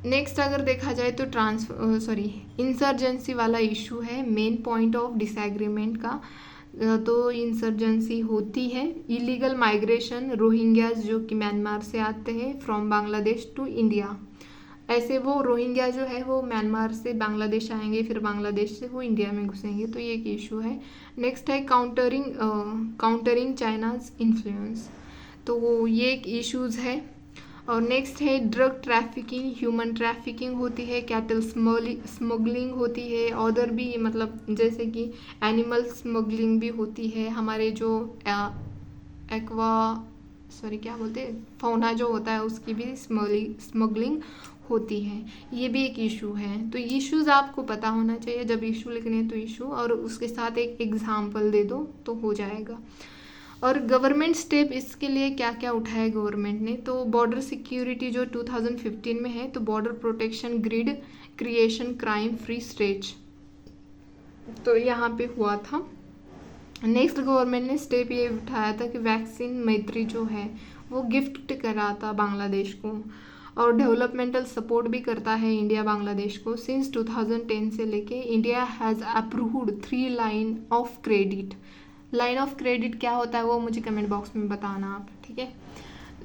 नेक्स्ट अगर देखा जाए तो इंसर्जेंसी वाला इशू है मेन पॉइंट ऑफ डिसएग्रीमेंट का। तो इंसर्जेंसी होती है इलीगल माइग्रेशन रोहिंग्याज जो कि म्यांमार से आते हैं फ्रॉम बांग्लादेश टू इंडिया। ऐसे वो रोहिंग्या जो है वो म्यांमार से बांग्लादेश आएंगे, फिर बांग्लादेश से वो इंडिया में घुसेंगे, तो ये एक इशू है। नेक्स्ट है काउंटरिंग चाइनाज इन्फ्लुएंस, तो ये एक इश्यूज़ है। और नेक्स्ट है ड्रग ट्रैफिकिंग, ह्यूमन ट्रैफिकिंग होती है, कैटल स्मगलिंग होती है, अदर भी मतलब जैसे कि एनिमल स्मगलिंग भी होती है। हमारे जो क्या बोलते हैं फौना जो होता है उसकी भी स्मगलिंग होती है। ये भी एक इशू है। तो इश्यूज़ आपको पता होना चाहिए, जब इशू लिखने हैं तो इशू और उसके साथ एक एग्जाम्पल दे दो तो हो जाएगा। और गवर्नमेंट स्टेप इसके लिए क्या क्या उठाया गवर्नमेंट ने, तो बॉर्डर सिक्योरिटी जो 2015 में है, तो border protection grid creation crime free state, तो यहाँ पे हुआ था। नेक्स्ट गवर्नमेंट ने स्टेप ये उठाया था कि वैक्सीन मैत्री जो है वो गिफ्ट करा था बांग्लादेश को, और डेवलपमेंटल सपोर्ट भी करता है इंडिया बांग्लादेश को। सिंस 2010 से लेके India has approved 3 line of credit. Line of credit क्या होता है वो मुझे कमेंट बॉक्स में बताना आप, ठीक है।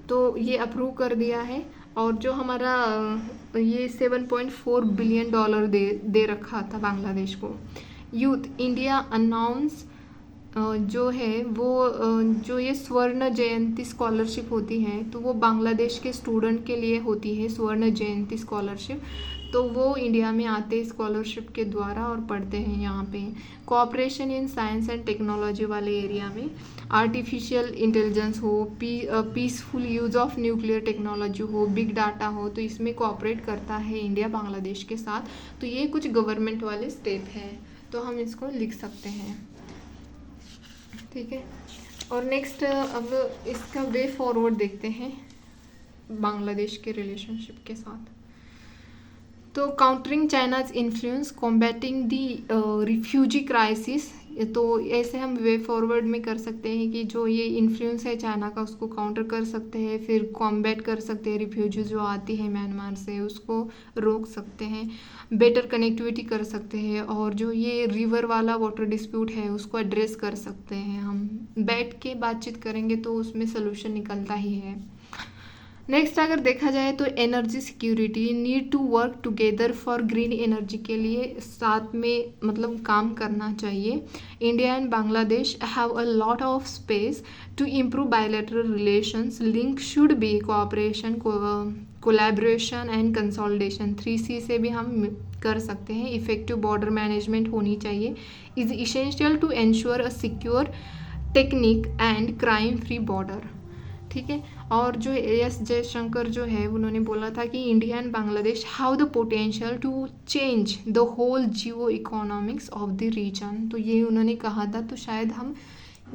तो ये अप्रूव कर दिया है, और जो हमारा ये $7.4 बिलियन दे रखा था बांग्लादेश को। यूथ इंडिया अनाउंस जो है वो जो ये स्वर्ण जयंती स्कॉलरशिप होती है, तो वो बांग्लादेश के स्टूडेंट के लिए होती है स्वर्ण जयंती स्कॉलरशिप। तो वो इंडिया में आते हैं स्कॉलरशिप के द्वारा और पढ़ते हैं यहाँ पे। Cooperation in science and technology वाले एरिया में, आर्टिफिशियल इंटेलिजेंस हो, peaceful use of nuclear technology हो, बिग डाटा हो, तो इसमें कोऑपरेट करता है इंडिया बांग्लादेश के साथ। तो ये कुछ गवर्नमेंट वाले स्टेप हैं, तो हम इसको लिख सकते हैं, ठीक है। और नेक्स्ट अब इसका वे फॉरवर्ड देखते हैं बांग्लादेश के रिलेशनशिप के साथ। तो काउंटरिंग चाइनाज इन्फ्लुएंस, कॉम्बैटिंग दी रिफ्यूजी क्राइसिस, तो ऐसे हम वे फॉरवर्ड में कर सकते हैं कि जो ये इन्फ्लुएंस है चाइना का उसको काउंटर कर सकते हैं, फिर कॉम्बैट कर सकते हैं, रिफ्यूजी जो आती है म्यांमार से उसको रोक सकते हैं, बेटर कनेक्टिविटी कर सकते हैं, और जो ये रिवर वाला वाटर डिस्प्यूट है उसको एड्रेस कर सकते हैं। हम बैठ के बातचीत करेंगे तो उसमें सोल्यूशन निकलता ही है। नेक्स्ट अगर देखा जाए तो energy security, need to work together for green energy के लिए साथ में मतलब काम करना चाहिए। India and Bangladesh have a lot of space to improve bilateral relations, link should be cooperation, collaboration and consolidation. 3C से भी हम कर सकते हैं। इफेक्टिव बॉर्डर मैनेजमेंट होनी चाहिए, is essential to ensure a secure technique and crime free border, ठीक है। और जो एस जयशंकर जो है उन्होंने बोला था कि India and Bangladesh have the potential to change the whole geo economics of the region, तो ये उन्होंने कहा था। तो शायद हम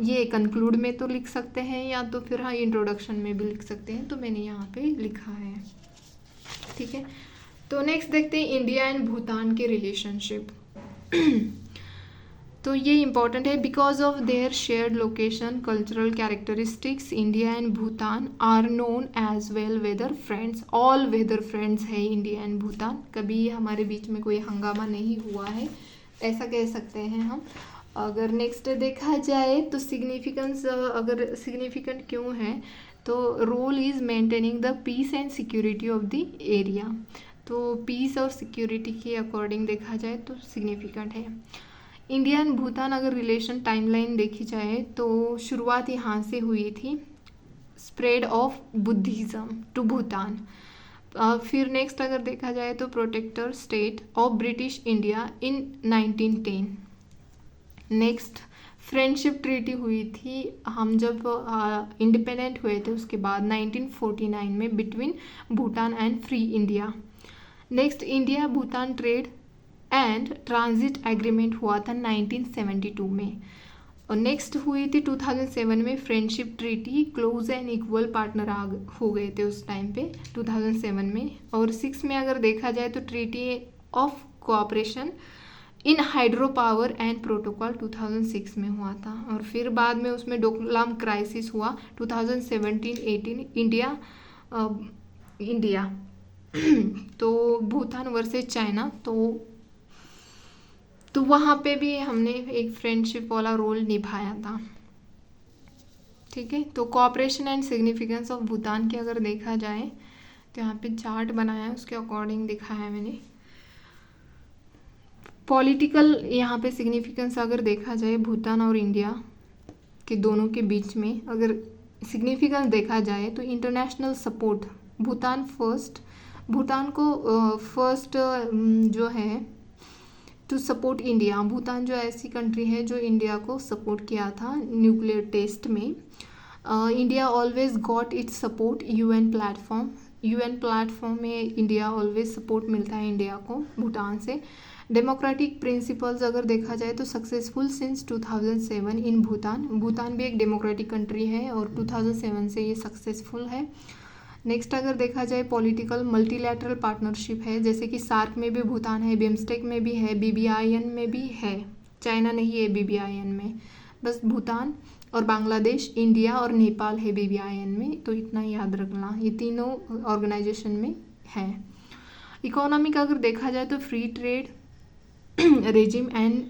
ये कंक्लूड में तो लिख सकते हैं या तो फिर हाँ इंट्रोडक्शन में भी लिख सकते हैं, तो मैंने यहाँ पे लिखा है, ठीक है। तो नेक्स्ट देखते हैं इंडिया एंड भूटान के रिलेशनशिप। तो ये इम्पॉर्टेंट है, because of their shared location, cultural characteristics, India and Bhutan are known as well weather friends, all weather friends है इंडिया एंड भूटान। कभी हमारे बीच में कोई हंगामा नहीं हुआ है, ऐसा कह सकते हैं हम। अगर नेक्स्ट देखा जाए तो सिग्निफिकेंस, अगर सिग्निफिकेंट क्यों है, तो role is maintaining the peace and security of the area. तो पीस और सिक्योरिटी के अकॉर्डिंग देखा जाए तो सिग्निफिकेंट है। इंडिया एंड भूटान अगर रिलेशन टाइमलाइन देखी जाए तो शुरुआत यहाँ से हुई थी, spread of Buddhism to Bhutan. फिर नेक्स्ट अगर देखा जाए तो protector state of British India in 1910। Next friendship treaty हुई थी हम जब इंडिपेंडेंट हुए थे उसके बाद 1949 में between Bhutan and free India. Next India Bhutan trade and transit agreement हुआ था 1972 में। और नेक्स्ट हुई थी 2007 में friendship treaty, close and equal partner हो गए थे उस टाइम पे 2007 में। और 6 में अगर देखा जाए तो treaty of cooperation in hydro power and protocol 2006 में हुआ था। और फिर बाद में उसमें डोकलाम क्राइसिस हुआ 2017-18 इंडिया तो भूटान वर्सेस चाइना, तो वहाँ पे भी हमने एक फ्रेंडशिप वाला रोल निभाया था। ठीक है, तो cooperation and significance of Bhutan के अगर देखा जाए तो यहाँ पे चार्ट बनाया है, उसके अकॉर्डिंग दिखाया है मैंने। पॉलिटिकल यहाँ पे सिग्निफिकेंस अगर देखा जाए भूटान और इंडिया के दोनों के बीच में अगर सिग्निफिकेंस देखा जाए तो इंटरनेशनल सपोर्ट भूटान को फर्स्ट जो है टू सपोर्ट इंडिया। भूटान जो ऐसी कंट्री है जो इंडिया को सपोर्ट किया था न्यूक्लियर टेस्ट में। India always got its support UN platform में इंडिया ऑलवेज सपोर्ट मिलता है इंडिया को भूटान से। डेमोक्रेटिक प्रिंसिपल्स अगर देखा जाए तो सक्सेसफुल सिंस 2007 इन भूटान भी एक डेमोक्रेटिक कंट्री है और 2007 से ये सक्सेसफुल है। नेक्स्ट अगर देखा जाए पॉलिटिकल मल्टीलैटरल पार्टनरशिप है, जैसे कि सार्क में भी भूटान है, बिम्स्टेक में भी है, BBIN में भी है, चाइना नहीं है BBIN में, बस भूटान और बांग्लादेश, इंडिया और नेपाल है BBIN में। तो इतना याद रखना, ये तीनों ऑर्गेनाइजेशन में है। इकोनॉमिक अगर देखा जाए तो free trade regime and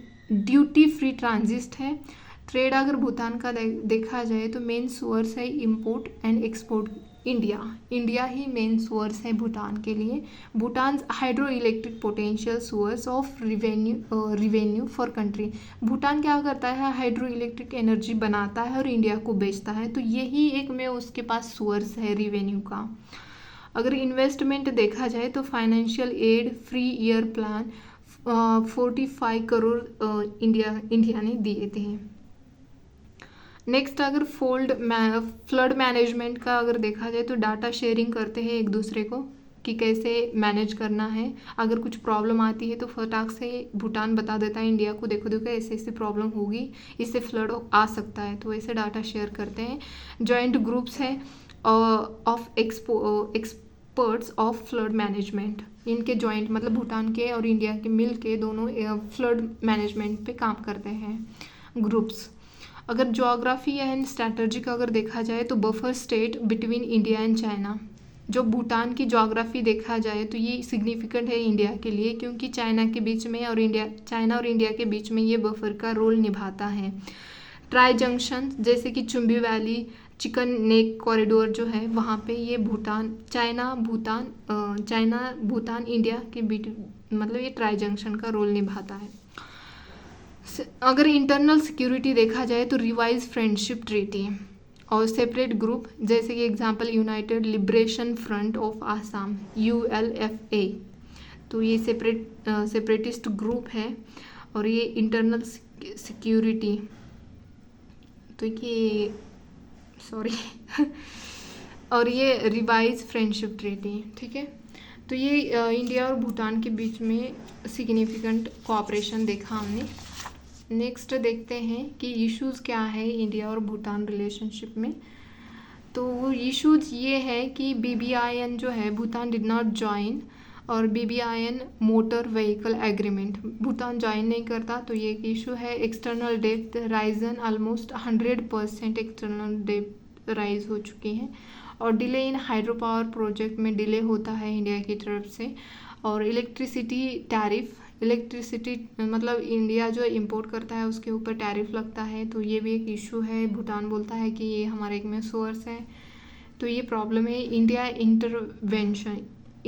duty free transit है। ट्रेड अगर भूटान का देखा जाए तो मेन सोर्स है import and export India he main source है भूटान के लिए। Bhutan hydro electric potential source of revenue for country. Bhutan क्या करता है, हाइड्रो इलेक्ट्रिक एनर्जी बनाता है और इंडिया को बेचता है, तो यही एक में उसके पास सोर्स है रिवेन्यू का। अगर इन्वेस्टमेंट देखा जाए तो financial aid, free year plan 45 crore India ने दिए थे। नेक्स्ट अगर फ्लड मैनेजमेंट का अगर देखा जाए तो डाटा शेयरिंग करते हैं एक दूसरे को कि कैसे मैनेज करना है। अगर कुछ प्रॉब्लम आती है तो फटाक से भूटान बता देता है इंडिया को, देखो ऐसे ऐसे प्रॉब्लम होगी, इससे फ्लड आ सकता है, तो ऐसे डाटा शेयर करते हैं। जॉइंट ग्रुप्स है of experts of flood management, इनके जॉइंट मतलब भूटान के और इंडिया के मिल के दोनों फ्लड मैनेजमेंट पे काम करते हैं ग्रुप्स। अगर ज्योग्राफी एंड स्ट्रैटेजी का अगर देखा जाए तो buffer state between India and China. जो भूटान की ज्योग्राफी देखा जाए तो ये सिग्निफिकेंट है इंडिया के लिए, क्योंकि चाइना और इंडिया के बीच में ये बफर का रोल निभाता है। ट्राई जंक्शन जैसे कि Chumbi valley, chicken neck corridor जो है वहाँ पे ये चाइना भूटान इंडिया के बीच मतलब ये ट्राई जंक्शन का रोल निभाता है। अगर इंटरनल सिक्योरिटी देखा जाए तो रिवाइज फ्रेंडशिप ट्रीटी और सेपरेट ग्रुप, जैसे कि example United liberation front of Assam ULFA, तो ये सेपरेटिस्ट ग्रुप है। और ये इंटरनल सिक्योरिटी तो ये और ये रिवाइज फ्रेंडशिप ट्रीटी, ठीक है। तो ये इंडिया और भूटान के बीच में सिग्निफिकेंट कोऑपरेशन देखा हमने। नेक्स्ट देखते हैं कि इश्यूज़ क्या है इंडिया और भूटान रिलेशनशिप में। तो वो इश्यूज़ ये है कि BBIN जो है भूटान डिड नॉट ज्वाइन, और BBIN motor vehicle agreement Bhutan join नहीं करता, तो ये एक इशू है। External depth Ryzen almost 100% external depth rise हो चुकी है। और delay in hydro power project में डिले होता है इंडिया की तरफ से। और इलेक्ट्रिसिटी मतलब इंडिया जो इंपोर्ट करता है उसके ऊपर टैरिफ लगता है, तो ये भी एक इशू है। भूटान बोलता है कि ये हमारे एक में सोर्स है, तो ये प्रॉब्लम है।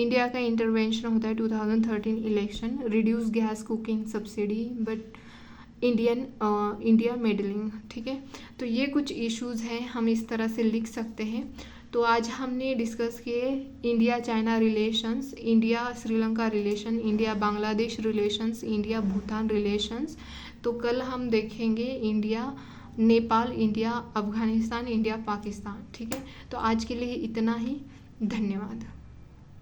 इंडिया का इंटरवेंशन होता है 2013 election, reduce gas cooking subsidy but India meddling, ठीक है। तो ये कुछ इश्यूज़ हैं, हम इस तरह से लिख सकते हैं। तो आज हमने डिस्कस किए India China relations, India Sri Lanka relation, India Bangladesh relations, India Bhutan relations. तो कल हम देखेंगे India Nepal, India Afghanistan, India Pakistan. ठीक है, तो आज के लिए इतना ही। धन्यवाद।